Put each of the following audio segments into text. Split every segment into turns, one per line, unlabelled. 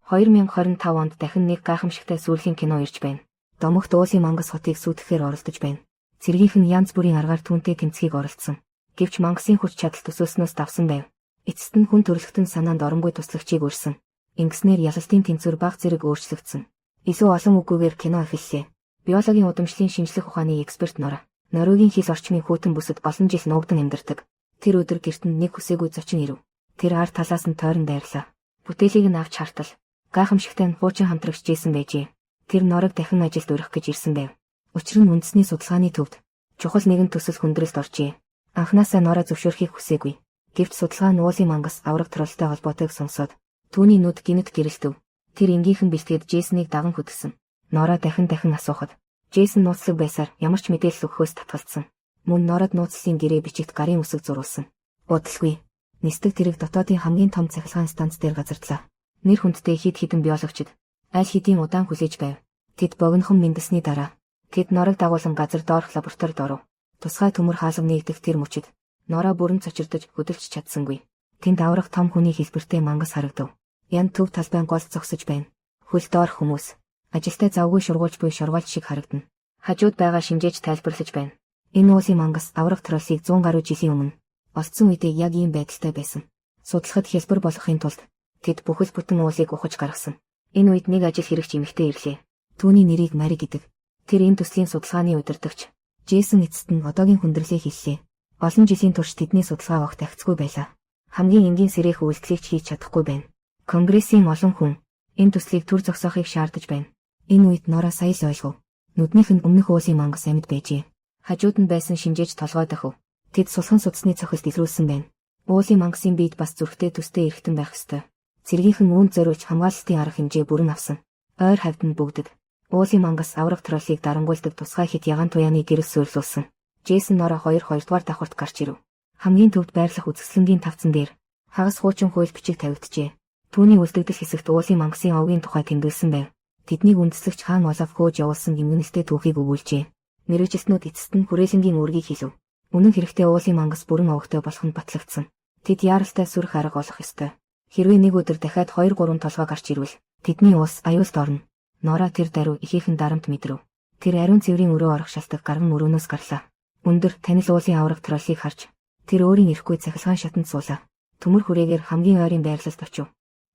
2025 онд дахин нэг гайхамшигтай сүүлийн кино ирж байна. Домогт Уусын мангас хотыг сүйтгэхээр оролдож байна. Цэргийнх нь янз бүрийн аргаар түүнтэй тэмцэхийг оролдсон. Гэвч мангасын хүч чадал төсөөснөөс давсан байв. Эцэст нь хүн төрөлхтөн санаанд оронгүй туслагчийг өрсөн. Ингэснээр ялалтын тэнцвэр баг зэрэг өөрчлөгдсөн. Илүү олон үгүйгээр кино эхэллээ. Биологийн удамшлын шинжлэх ухааны эксперт Норигийн хил орчмын хүйтэн бүсэд олон жил нуугдан амьдардаг. Тэр өдөр гэрт нь нэг хүсээгүй зочин ирэв. Тэр ард талаас нь тойрон дайрлаа. Бүтээлийг нь авч хартал. Гайхамшигтай нь хуучин хамтрагч Джейсон байжээ. Тэр Нориг дахин ажилд урих гэж ирсэн байв. Учир нь үндэсний судалгааны төвд чухал нэгэн төсөл хүндрэлд оржээ. Анхнаасаа Нороо зөвшөөрөхийг хүсээгүй. Гэвч судалгаа нь Уусын мангас авраг троллтой холбоотойг сонсоод түүний нүд гинэт гэрэлтэв. Тэр энгийнхэн бэлтгээд Джейсоныг даган хөдөлсөн. Нороо дахин асуухад Джейсон нууцлаг байсаар ямар ч мэдээлэл өгөхөөс татгалцсан. Мөн Нород нууцлалын гэрээ бичигт гарын үсэг зурулсан. Удалгүй. Нисдэг тэрэг дотоодын хамгийн том цахилгаан станц дээр газардлаа. Нэр хүндтэй хэд хэдэн биологчид аль хэдийн удаан хүлээж байв. Тэд богинохон мэндэлсний дараа тэд Норог дагуулan газар доорх лабораторид оров. Тусгай төмөр хаалга нэгдэх тэр мөчид Нороо бүрэн цочирдож хөдөлж чадсангүй. Тэнд аврах том хүний хэлбэртэй мангас харагдав. Ян төв талбайн гол зогсож байна. Хөл доорх хүмүүс ажилтай завгүй шургуулж буй шоргоолж шиг харагдана. Хажууд байгаа шинжээч тайлбарлаж байна. Энэ Уусын мангас аврах троллийг 100 гаруй жилийн өмнө олдсон үедээ яг ийм байдалтай байсан. Судлахад хэлбэр болохын тулд тэд бүхэл бүтэн уулыг ухаж гаргасан. Энэ үед нэг ажил хэрэгч эмэгтэй ирлээ. Түүний нэрийг Мари гэдэг. Тэр энэ төслийн судалгааны удирдагч. Джейсон эцэст нь одоогийн хүндрэлээ хэллээ. Олон жилийн турш тэдний судалгаа огт ахицгүй байлаа. Хамгийн энгийн сэрэх үйлдэлийг хийж чадахгүй байна. Конгрессийн олон хүн энэ төслийг төр зогсоохыг шаардаж байна. Энэ үед Нороо сая л ойлгов. Нүднийх нь өмнөх Уусын мангас амьд байжээ. Хажууд нь байсан шинжээч толгой дахив. Тэд сулхан судасны цохилт илрүүлсэн байна. Уусын мангасын биед бас зүрхтэй төстэй эргэтэн байх ёстой. Цэргийнхэн үүнд зориулж хамгаалалтын арга хэмжээ бүрэн авсан. Ойр хавьд нь бүгдэд Уусын мангас аврах троллийг дарамгуйлдаг тусгай хит ягаан туяаны гэрэл суйрлуулсан. Джейсон Нороо 2-2 дугаар давхарт гарч ирэв. Хамгийн төвд байрлах үзэсгэлэнгийн тавцан дээр хагас хуучин хууль бичиг тавигджээ. Түүний үлдэгдэл хэсэгт Уусын мангасын овгийн тухай тэмдэглэсэн байв. Тэднийг үндэслэгч хаан Олаф хөөж явуулсан эмгэнэлтэй түүхийг өгүүлжээ. Мэргэжилтнүүд эцэст нь хүрээлэнгийн үүргийг хэлв. Үнэн хэрэгтээ Уусын мангас бүрэн овогтой болох нь батлагдсан. Тэд яаралтай сүрх арга олох ёстой. Хэрвээ нэг өдөр дахиад 2-3 толгой гарч ирвэл тэдний улс аюулд орно. Нороо тэр даруй ихийнхэн дарамт мэдрэв. Тэр ариун цэврийн өрөө орох шалтгаан гарган өрөөнөөс гарлаа. Өндөр танил уулын авраг троллийг харж тэр өөрийн ирэхгүй цахилгаан шатанд суулаа. Төмөр хүрээгээр хамгийн ойрын байрлалд очив.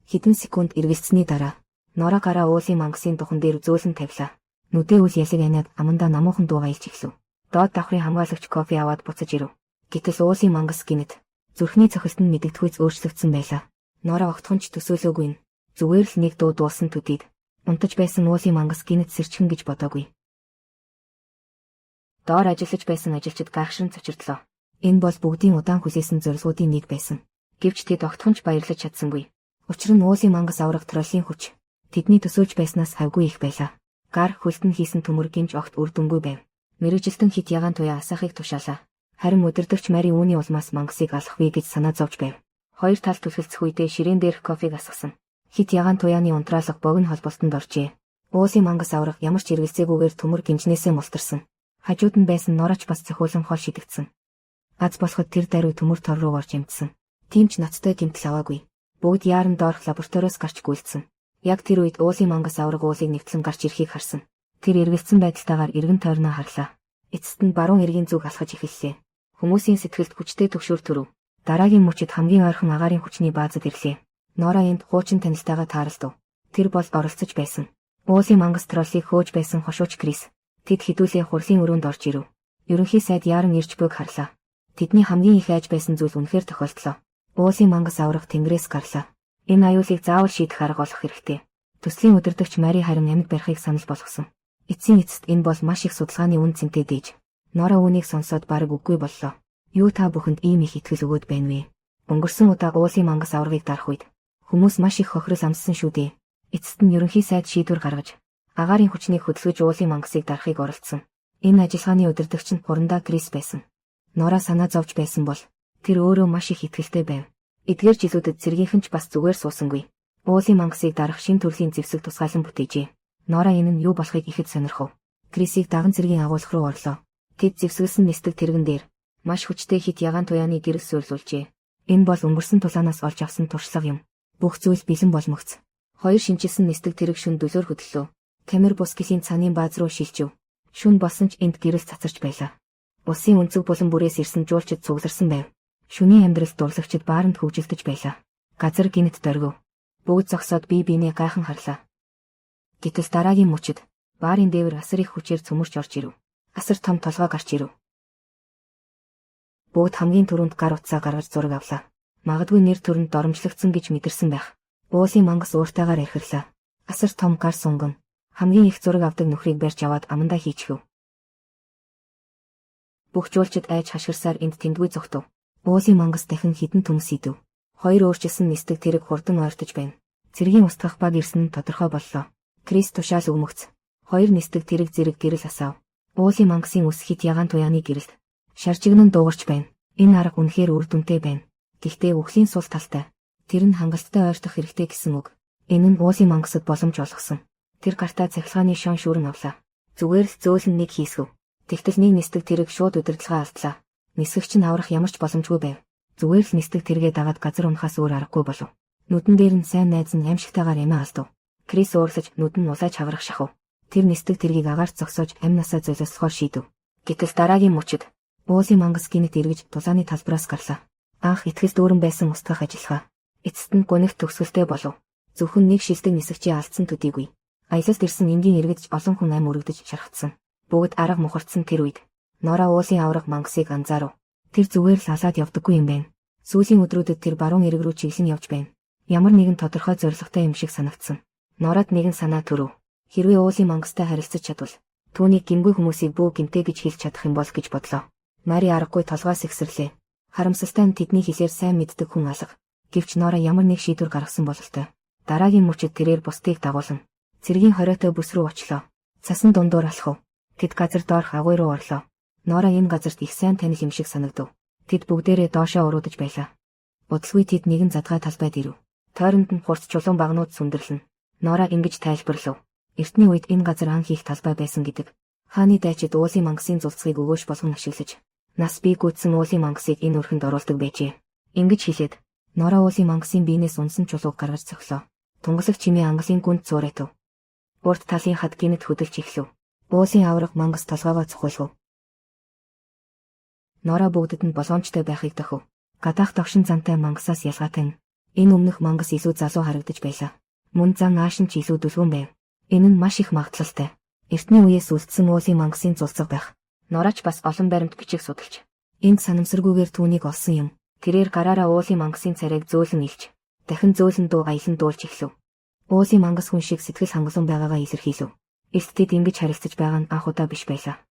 Хэдэн секунд эргэлзсэний дараа Нороо гараа Уусын мангасын духан дээр зөөлөн тавилаа. Нүдээ үл ялэг аниад амандаа намуухан дуугаа илж эхлэв. Доод давхрын хамгаалагч кофе аваад буцаж ирэв. Гэтэл Уусын мангас гинэт зүрхний цохилт нь мэдэгдэхүйц өөрчлөгдсөн байлаа. Нороо огтхон ч төсөөлөөгүй. Зүгээр л нэг дуу дуулсан төдийд унтаж байсан Уусын мангас гинэт сэрчхэн гэж бодоогүй. Доор ажиллаж байсан ажилчид гайхшин цочирдлоо. Энэ бол бүгдийн удаан хүлээсэн зорилгоудын нэг байсан. Гэвч тэд огтхон ч баярлаж чадсангүй. Учир нь Уусын мангас аврах троллийн хүч тэдний төсөөлж байснаас хавгүй их байлаа. Гар хөлтөн хийсэн төмөр гинж огт үр дүнгүй байв. Мэргэжилтэн хит ягаан туяа асаахыг тушаалаа. Харин удирдагч Мари үүний улмаас мангасыг алахгүй гэж санаа зовж байв. Хоёр тал түлхэлцэх үедээ ширээн дээрх кофег асгасан. Хит ягаан туяаны унтраалга богино холболтонд оржээ. Уусын мангас аврах ямар ч хэрэгэлцээгүйгээр төмөр гинжнээсээ мултарсан. Хажууд нь байсан Норооч бас цохиулан хол шидэгдсэн. Аз болоход тэр даруй төмөр тор руу орж имтсэн. Тийм ч ноцтой гэмтэл аваагүй. Бүгд яаран доорх лабораториос гарч гүйлцсэн. Яг тэр үед Уусын мангас авраг уулыг нэвтлэн гарч ирэхийг харсан. Тэр эргэлзсэн байдалтайгаар эргэн тойрноо харлаа. Эцэст нь баруун эргийн зүг алхаж эхэллээ. Хүмүүсийн сэтгэлд хүчтэй төгшөөр төрөв. Дараагийн мөчид хамгийн ойрхон агаарын хүчний баазад ирлээ. Нороо энд хуучин танилтайгаа тааралдав. Тэр бол оролцож байсан. Уусын мангас троллийг хөөж байсан хошууч Крис. Тэд хідүүлээ хурлын өрөөнд орж ирэв. Ерөнхий сайд яаран ирж буйг харлаа. Тэдний хамгийн их айж байсан зүйл үнэхээр тохиолдлоо. Уусын мангас аврах тэнгэрээс гарлаа. Энэ аюулыг заавал шийдэх арга олох хэрэгтэй. Төслийн удирдагч Мари харин амьд барихыг санал болгосон. Эцсийн эцэст энэ бол маш их судалгааны үн цэнтэй дээж. Нороо үүнийг сонсоод бараг үгүй боллоо. Юу та бүхэнд ийм их итгэл өгөөд байна вэ? Өнгөрсөн удаа Уусын мангас аврагыг дарах үед хүмүүс маш их хохирол амссан шүү дээ. Эцэст нь ерөнхий сайд шийдвэр гаргаж агаарын хүчнийг хөдөлгөж Уусын мангасыг дарахыг оролдсон. Энэ ажиллагааны удирдагч нь хурандаа Крис байсан. Нороо санаа зовж байсан бол тэр өөрөө маш их итгэлтэй байв. Эдгээр жилүүдэд цэргийнхэн ч бас зүгээр суусангүй. Уусын мангасыг дарах шин төрлийн зэвсэг тусгаалan бүтээжээ. Нороо энэ нь юу болохыг ихэд сонирхов. Крисийг даган цэргийн агуулга руу орлоо. Тэд зэвсгэлсэн нисдэг тэргэн дээр маш хүчтэй хит ягаан туяаны гэрэл суйрлуулжээ. Энэ бол өнгөрсөн тулаанаас олж авсан туршлага юм. Бүх зүйл бэлэн болмогц. Хоёр шинжилсэн нисдэг тэрэг шүн дөлөөр хөдлөө. Камер бус гисийн цааны бааз руу шилжив. Шүн болсон ч энд гэрэл цацарч байлаа. Улсын өнцөг булан бүрээс ирсэн жуулчид цугларсан байв. Шүний амьдралд дурлагчид бааранд хөгжилдөж байлаа. Газар гинт дөргөв. Бүгд зогсоод бие биенээ гайхан харлаа. Гэтэл дараагийн мөчид баарын дээвэр асар их хүчээр цөмөрч орж ирэв. Асар том толгой гарч ирэв. Бүгд хамгийн түрүүнд гар утсаа гаргаж зураг авлаа. Магадгүй нэр төрөнд доромжлогдсон гэж мэдэрсэн байх. Уусын мангас ууртайгаар эрхэрлээ. Асар том гар сунган хамгийн их зураг авдаг нөхрийг барьж аваад амандаа хийчихв. Бүх жуулчид айж хашгирсаар энд тэндгүй зогтов. Уусын мангас дахин хідэн төмс идэв. Хоёр өөрчилсөн нисдэг тэрэг хурдан ойртож байна. Цэргийн устгах баг ирсэн нь тодорхой боллоо. Крис тушаал өгмөгц. Хоёр нисдэг тэрэг зэрэг гэрэл асаав. Уусын мангасын үс хит ягаан туяаны гэрэлт. Шаржигнан дуугарч байна. Энэ арга үнэхээр үр дүнтэй байна. Гэхдээ үхлийн сул талтай. Тэр нь хангалттай ойртох хэрэгтэй гэсэн үг. Энэ нь уусын мангасад боломж олгосон. Тэр гартаа цахилгааны шон шүүрэн авлаа. Зүгээр л зөөлөн нэг хийсгэв. Тэгтэл нэг нисдэг тэрэг шууд удирдлагаа алдлаа. Нисгэгч нь аврах ямар ч боломжгүй байв. Зүгээр л нисдэг тэргээ дагаад газар унахаас өөр аргагүй болов. Нүдэн дээр нь сайн найз нь аимшигтайгаар эмээ алдав. Крис уурлаж нүдэн улайж хаврах шахав. Тэр нисдэг тэргийг агаарт зогсоож амнасаа золиосгоор шийдэв. Гэтэл дараагийн мөчид уусын мангас гинэт эргэж тулааны талбараас гарлаа. Анх итгэл дүүрэн байсан устгах ажиллагаа. Эцэст нь гүнэгт төгсгөлтэй болов. Зөвхөн нэг шилдэг нисгчийн алдсан төдийгүй. Аялалд ирсэн энгийн эргэж олон хүн ам өргөдөж шархацсан. Бүгд арга мухардсан тэр үед Нора уусын авраг мангасыг анзаарав. Тэр зүгээр л алаад явдаггүй юм байна. Сүүлийн өдрүүдэд тэр баруун эрэг рүү чиглэн явж байна. Ямар нэгэн тодорхой зорилготой юм шиг санагдсан. Норад нэгэн санаа төрөв. Хэрвээ уусын мангастай харилцаж чадвал түүнийг гингүй хүмүүсийг бүү гинтэ гэж хэлж чадах юм бол гэж бодлоо. Мари аргагүй толгоос ихсэрлээ. Харамсалтай нь тэдний хэлээр сайн мэддэг хүн алга. Гэвч Нора ямар нэг шийдвэр гаргасан бололтой. Дараагийн мөчид тэрээр бусдыг дагуулна. Цэргийн хориотой бүс рүү очлоо. Цасан дундуур алхав. Тэд газар доорх агуй руу орлоо. Нора энэ газарт их сайн танил юм шиг санагдав. Тэд бүгдээрээ доошоо уруудаж байлаа. Удалгүй тэд нэгэн задгай талбайд ирэв. Тойронд нь хурц чулуун багнууд сүндэрлэн. Нора ингэж тайлбарлав. Эртний үед энэ газар ан хийх талбай байсан гэдэг. Хааны дайчид уусын мангасын зулцгийг өгөөш болгон ашиглаж, нас бий гүйцсэн уусын мангасыг энэ өрхөнд оруулдаг байжээ. Ингэж хэлээд Нора уусын мангасын биенээс унсан чулууг гаргаж цохлоо. Тунгалаг чимээ ангалын гүнд зуурайтав. Урд талын хад гинэт хөдөлж эхлэв. Уусын авраг мангас толгоогоо цохиулв. Нора бүгдэд нь болгоомжтой байхыг тохив. Гадаах догшин зантай мангасаас ялгаатай энэ өмнөх мангас илүү залуу харагдаж байлаа. Мөн зан аашин ч илүү дүлгүүн байв. Энэ нь маш их магадлалтай. Эртний үеэс үлдсэн уусын мангасын зулцаг байх. Нораач бас олон баримт бичих судалж. Энд санамсаргүйгээр түүнийг олсон юм. Тэрээр гараараа уусын мангасын царайг зөөлөн илж, дахин зөөлөн дуу аялан дуулж эхлэв. Уусын мангас хүн шиг сэтгэл хангалуун байгаагаа илэрхийлв. Эст тэд ингэж харилцаж байгаа нь анх удаа биш байлаа.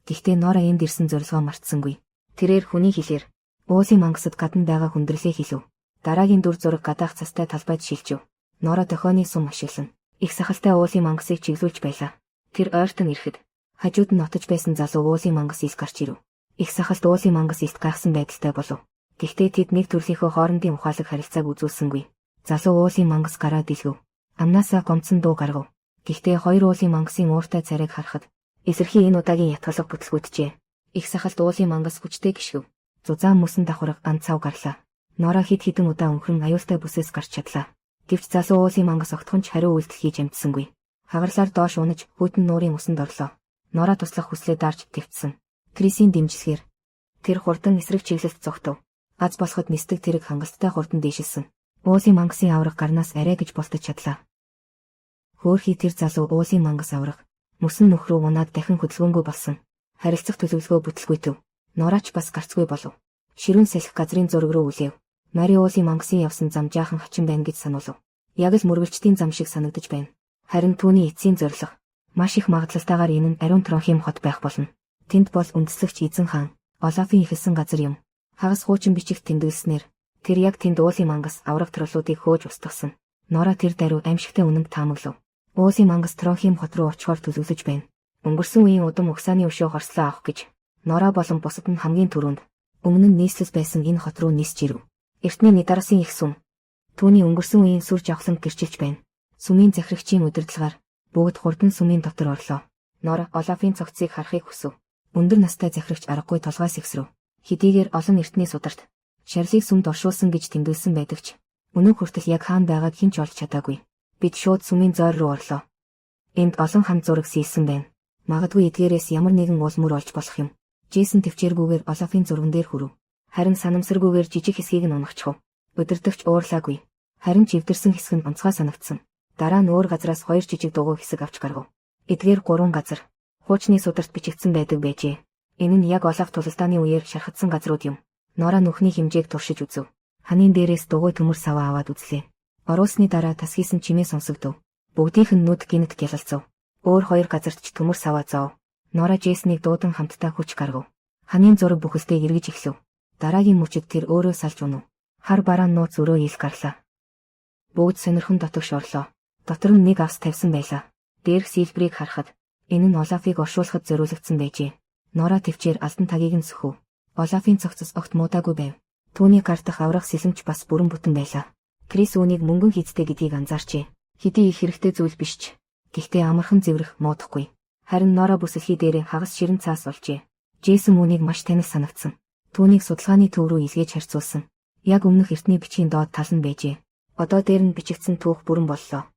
Гэхдээ Нора энд ирсэн зорилгоо мартсангүй. Тэрээр хүний хэлээр уусын мангасад гадна байгаа хүндрэлээ хэлв. Дараагийн дүр зураг гадаах цастай талбайд шилжив. Нора дохионы сум ашиглан их сахалтай уусын мангасыг чиглүүлж байлаа. Тэр ойртон ирэхэд хажууд нь отож байсан залуу уусын мангас ис гарч ирэв. Их сахалт уусын мангас ист гайхсан байдалтай болов. Гэхдээ тэд нэг төрлийн хоорондын ухаалаг харилцааг үзүүлсэнгүй. Залуу уусын мангас гараа дэлгэв. Амнаасаа гомцсон дуу гаргав. Гэхдээ хоёр уусын мангасын ууртай царайг харахад эсэрхий энэ удаагийн ятгалга бүтлгүүтжээ. Их сахалт уусын мангас хүчтэй гიშгэв. Зузаан мөсөн давхарга ганц цав гарлаа. Нора хид хідэн удаа өнхрөн аюултай бүсээс гарч чадлаа. Гэвч залуу уусын мангас огтхонч хариу үйлдэл хийж амжсангүй. Хагарлаар доош унаж хүйтэн нуурын усанд орлоо. Нора туслах хүслээ дарж твцсэн. Крисийн дэмжлэгээр тэр хурдан эсрэг чиглэлд зогтов. Аз болоход нисдэг тэрэг хангалттай хурдан дээшилсэн. Уусын мангасын авраг гарнаас арай гэж болтож чадлаа. Хөөхий тэр залуу уусын мангас авраг мөсөн нөх рүү унаад дахин хөдөлгөөнгүй болсон. Харилцах төлөвлөгөө бүтлгүйтэв. Нораач бас гарцгүй болов. Ширүүн салхи газрын зураг руу үлээв. Мари уусын мангасын явсан зам жаахан хачин байна гэж сануулв. Яг л мөргөлчдийн зам шиг санагдаж байна. Харин түүний эцсийн зорилго маш их магадлалтайгаар энэ нь ариун Тронхим хот байх болно. Тэнд бол үндэслэгч эзэн хаан Олафын ихэлсэн газар юм. Хагас хуучин бичих тэмдэглэснээр тэр яг тэнд уусын мангас авраг троллуудыг хөөж устгасан. Нора тэр даруй аимшигтай үнэмд таамаглав. Уусын мангас Тронхим хот руу очихоор төлөвлөж байна. Өнгөрсөн үеийн удам угсааны өшөө хорслоо авах гэж Нора болон бусад нь хамгийн түрүүнд өмнө нь нийслэл байсан энэ хот руу нисж ирэв. Эртний Нидарасын их сүм түүний өнгөрсөн үеийн сүр жавхланд гэрчилж байна. Сүмийн захирагчийн удирдлагаар бүгд хурдан сүмийн дотор орлоо. Нора Олафын цогцыг харахыг хүсв. Өндөр настай захирагч аргагүй толгойс ихсрэв. Хэдийгээр олон эртний сударт шарлыг сүмд оршуулсан гэж тэмдэглэсэн байдагч Өнөө хүртэл яг хаана байгааг хэн ч олж чадаагүй. Бид шууд сүмийн зойр руу орлоо. Энд олон ханд зураг сийсэн байна. Магадгүй эдгээрээс ямар нэгэн уул мөр олж болох юм. Джейсон төвчээргүйгээр Олафын зурган дээр хүрв. Харин санамсаргүйгээр жижиг хэсгийг нь унахчихв. Өдөртөгч уурлаагүй. Харин живдэрсэн хэсэг нь онцгой санагдсан. Дараа нь өөр газраас 2 жижиг дугуй хэсэг авч гаргав. Эдгээр 3 газар хуучны сударт бичигдсэн байдаг байжээ. Энэ нь яг Олаф тулалдааны үеэр шархагдсан газрууд юм. Нора нүхний хэмжээг туршиж үзв. Ханын дээрээс дугуй төмөр саваа аваад үзлээ. Оруулсны дараа тас хийсэн чимээ сонсогдов. Бүгдийнх нь нүд гинэт гялалцав. Өөр 2 газарт ч төмөр саваа зоов. Нора Джейснийг дуудан хамтдаа хүч гаргав. Ханын зураг бүхэлдээ эргэж эхлэв. Дараагийн мөчөд тэр өөрөө салж унав. Хар бараан нууц өрөө ийс гарлаа. Бүгд сонирхон дотогш орлоо. Дотор нь нэг авс тавьсан байлаа. Дээрх сэлбэрийг харахад энэ нь Олафыг оршуулахад зориулагдсан байжээ. Нора төвчээр алдан тагийг нь сөхөв. Олафын цогцос огт муудаагүй байв. Түүний гардах аврах сэлэмч бас бүрэн бүтэн байлаа. Крис үүнийг мөнгөн хийцтэй гэдгийг анзаарчээ. Хэдий их хэрэгтэй зүйл биш ч. Гэхдээ амархан зэврэх муудахгүй. Харин Нора бүсэлхий дээрээ хагас ширэн цаас олжээ. Джейсон үүнийг маш танил санагдсан. Түүнийг судалгааны төв рүү изгээж харьцуулсан. Яг өмнөх эртний бичгийн доод тал нь байжээ. Одоо дээр нь бичигдсэн түүх бүрэн боллоо.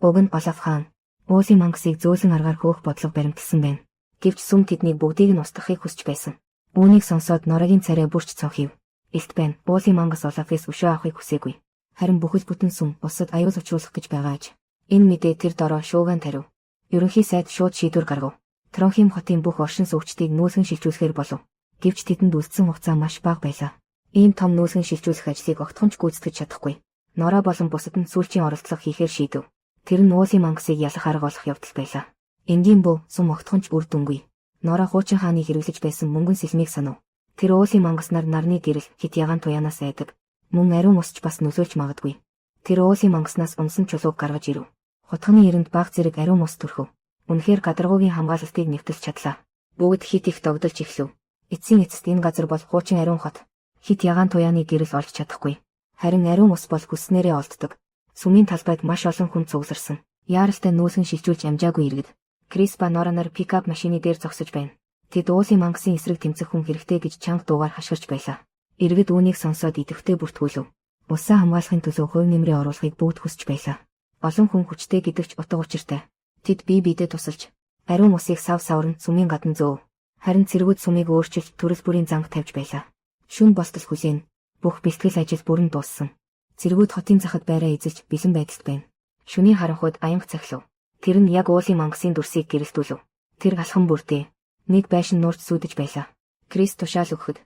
Уг нь Олаф хаан Уулын мангасыг зөөлөн аргаар хөөх бодлого баримталсан байна. Гэвч сүм тэднийг бүгдийг нь устгахыг хүсч байсан. Үүнийг сонсоод Норагийн царай бүрч цонхив. Илт байна. Уулын мангас Олафээс өшөө авахыг хүсээгүй. Харин бүхэл бүтэн сүм усад аюул учруулах гэж байгааж. Энэ мэдээ тэр дороо шууган тарив. Ерөнхий сайд шууд шийдвэр гаргав. Тронхим хотын бүх оршин суугчдыг нүүлгэн шилжүүлэхээр болов. Гэвч тэдэнд үлдсэн хугацаа маш бага байлаа. Ийм том нүүлгэн шилжүүлэх ажлыг огтхонч гүйцэтгэж чадахгүй. Нора болон бусад нь сүүлчийн оролдлого хийхээр шийдэв. Тэр нь Уулын мангасыг ялах арга олох явдал байлаа. Энгийн бөө сүм огтхонч үр дүнгүй. Нора хуучин хааны хэрэглэж байсан мөнгөн сэлмийг санав. Тэр Уулын мангаснаар нарны гэрэл хит ягаан туяанаас айдаг. Мөн ариун усч бас нөлөөлж магадгүй. Тэр Уулын мангаснаас унсан чулууг гаргаж ирэв. Хутганы эрэнд баг зэрэг ариун ус төрхөв. Үнэхээр гадаргуугийн хамгаалалтыг нэвтэлж чадлаа. Бүгд хит их догдолж эхлэв. Эцсийн эцэст энэ газар бол хуучин ариун хот. Хит ягаан туяаны гэрэл олж чадахгүй. Харин ариун ус бол хүснээрээ олддог. Сүмийн талбайд маш олон хүн цугларсан. Яаралтай нүүлгэн шилжүүлж амжаагүй иргэд. Крис ба Нора нар пикап машины дээр зогсож байна. Тэд Уулын мангасын эсрэг тэмцэх хүн хэрэгтэй гэж чанга дуугаар хашгирч байлаа. Иргэд үүнийг сонсоод идэвхтэй бүртгүүлв. Улсаа хамгаалахын төлөө хувь нэмрээ оруулахыг бүгд хүсч байлаа. Олон хүн хүчтэй гэдэгч утга учиртай. Тэд бие биедээ тусалж, ариун усыг сав савран сүмийн гадна зөөв. Харин цэргүүд сүмийг өөрчилж төрөл бүрийн занг тавьж байлаа. Шүн болтол хүлээн. Бүх бэлтгэл ажил бүрэн дууссан. Цэргүүд хотын захад байраа эзэлж бэлэн байдалд байна. Шөнийн харанхуйд аянга цахилв. Тэр нь яг Уулын мангасын дүрсийг гэрэлтүүлв. Тэр алхам бүртээ. Нэг байшин нуурч сүйдэж байлаа. Крис тушаал өгөхөд.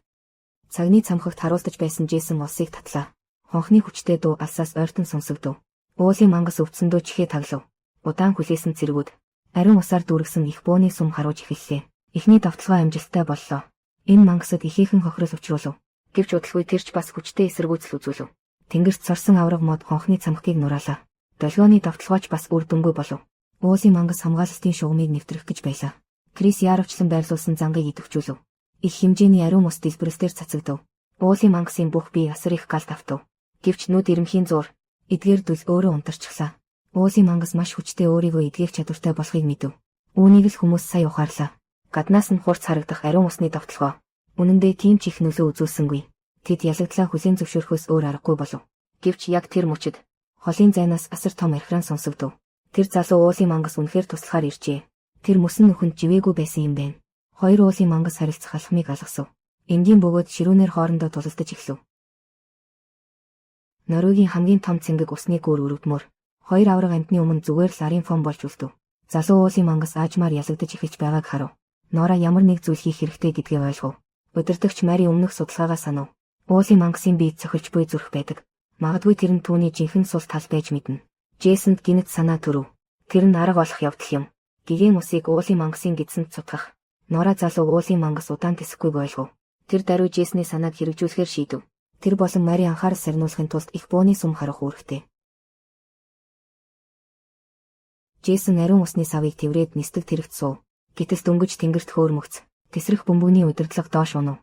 Цагны цамхагт харуулдаж байсан Джейсон улсыг татлаа. Хонхны хүчтэй дуу алсаас ойртон сонсогдов. Уулын мангас өвдсөндөө чихээ таглав. Удаан хүлээсэн цэргүүд. Ариун усаар дүүргэсэн их бууны сүм харуулж эхэллээ. Эхний давталгаа амжилттай боллоо. Энэ мангасад ихээхэн хохирол учруулв. Гэвч удалгүй тэрч бас хүчтэй эсэргүүцэл үзүүлв. Тэнгэрт сорсон авраг мод хонхны цамхгийг нураалаа. Долгионы давталгаач бас үр дүнгүй болов. Уулын мангас хамгаалалтын шугамыг нэвтрэх гэж байлаа. Крис яаравчлан байрлуулсан зангыг идэвхжүүлв. Их хэмжээний ариун ус дэлбэрэслэр цацагдав. Уулын мангасын бүх бие асар их галт автав. Гэвч нүд ирэмхийн зуур, эдгээр дүл өөрөө унтарчихлаа. Уулын мангас маш хүчтэй өөрийгөө эдгэх чадвартай болохыг мэдэв. Үүнийг л хүмүүс сая ухаарлаа. Гаднаас нь хурц харагдах ариун усны давталгаа. Үнэн дээр тийм ч их нөлөө үзүүлсэнгүй. Тэд ялагдлаа хүлээн зөвшөөрөхөөс өөр аргагүй болов. Гэвч яг тэр мөчид холын зайнаас асар том архиран сонсогдов. Тэр залуу Уулын мангас үнэхээр туслахаар иржээ. Тэр мөсөн нөхөнд живээгүй байсан юм байна. Хоёр Уулын мангас харилцах алхмыг алгасав. Энгийн бөгөөд ширүүнээр хоорондоо тулалдаж эхлэв. Норвегийн хамгийн том цэнгэг усны гүр өрөвдмөр. Хоёр авраг амтны өмнө зүгээр л арын фон болж үлдэв. Залуу Уулын мангас аажмаар ялагдаж эхэлж байгааг харав. Нора ямар нэг зүйл хийх хэрэгтэй гэдгийг ойлгов. Удирдагч Мари өмнөх судалгаагаа санав. Уулын мангасын биед цохилж буй зүрх байдаг. Магадгүй тэр нь түүний жинхэнэ сул тал байж мэднэ. Джейсонд гинэт санаа төрөв. Тэр нь арга олох явдал юм. Гэгээн усыг Уулын мангасын гидсэнд цутгах. Нора залуу Уулын мангас удаан тэсэхгүйг ойлгов. Тэр даруй Джейсны санааг хэрэгжүүлэхээр шийдэв. Тэр болон Мари анхаарал сарниулахын тулд их бууны сүм харах үүрэгтэй. Джейсон ариун усны савыг тэврээд нисдэг тэрэгт суув. Гэтэл дөнгөж тэнгэрт хөөрмөгц. Тесрэх бөмбөгний удирдлага доош унав.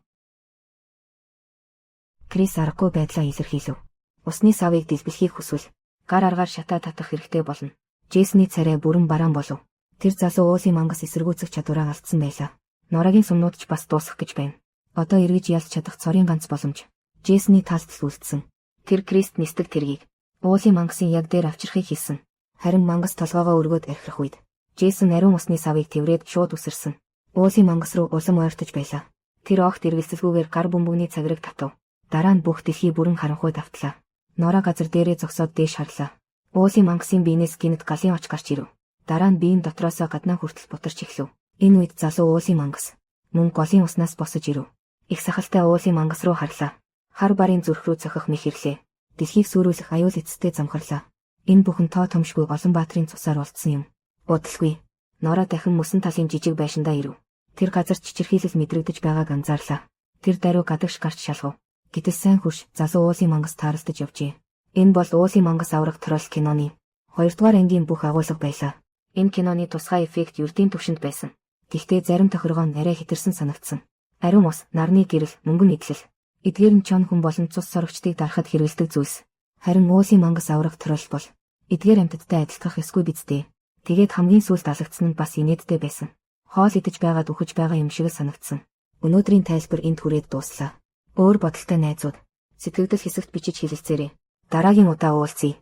Крис аргагүй байдлаа илэрхийлв. Усны савыг дэлбэлхийг хүсвэл гар аргаар шатаа татах хэрэгтэй болно. Джейсны царай бүрэн бараан болов. Тэр залуу Уулын мангас эсэргүүцэх чадвараа алдсан байлаа. Норагийн сүмнууд ч бас дуусах гэж байна. Одоо эргэж ялж чадах цорын ганц боломж Джейсны таалтал үлдсэн. Тэр Крист нисдэг тэргийг уулын мангасын яг дээр авчрахыг хийсэн. Харин мангас толгоогоо өргөөд архирах үед Джейсон ариун усны савыг тэврээд шууд үсэрсэн. Уулын мангас руу улам ойртож байлаа. Тэр огт эргэлзэлгүйгээр гар бөмбөгний цагирыг татав. Дараа нь бүх дэлхий бүрэн харанхуй давтлаа. Нора газар дээрээ зогсоод дээш харлаа. Уулын мангасын биенээс гинэт галын оч гарч ирэв. Дараа нь биеийн дотроосоо гаднаа хүртэл бутарч эхлэв. Энэ үед залуу уулын мангас мөн голын уснаас босож ирэв. Их сахалтай уулын мангас руу харлаа. Хар барын зүрх рүү цохих мэх ирлээ. Дэлхийг сүрүүлэх аюул эцэстээ замхарлаа. Энэ бүхэн тоо томшгүй олон баатрын цусаар болцсон юм. Удалгүй. Нора дахин мөсөн талын жижиг байшиндаа ирэв. Тэр газар чичирхийлэл мэдрэгдэж байгааг анзаарлаа. Тэр даруй гадагш гарч шалгав. Гэтэл сайн хурш залуу уулын мангас тааралдаж явжээ. Энэ бол уулын мангас аврах трол киноны 2 дугаар ангийн бүх агуулга байлаа. Энэ киноны тусгай эффект ердийн түвшинд байсан. Гэхдээ зарим тохиргоо нь арай хэтэрсэн санагдсан. Ариун ус, нарны гэрэл, мөнгөн идэл. Эдгээр нь чон хүн болон цус сорогчдыг дарахад хэрэгэлдэг зүйлс. Харин уулын мангас аврах трол бол эдгээр амьтадтай адилтгах ёсгүй биз дээ. Тэгээд хамгийн сүүлд алагдсан нь бас инээдтэй байсан. Хоол идэж байгаад үхэж байгаа юм шиг санагдсан. Өнөөдрийн тайлбар энд хүрээд дууслаа. Өөр бодолтой найзууд, сэтгэгдэл хэсэгт бичиж хэлэлцээрэй. Дараагийн удаа уулзъя.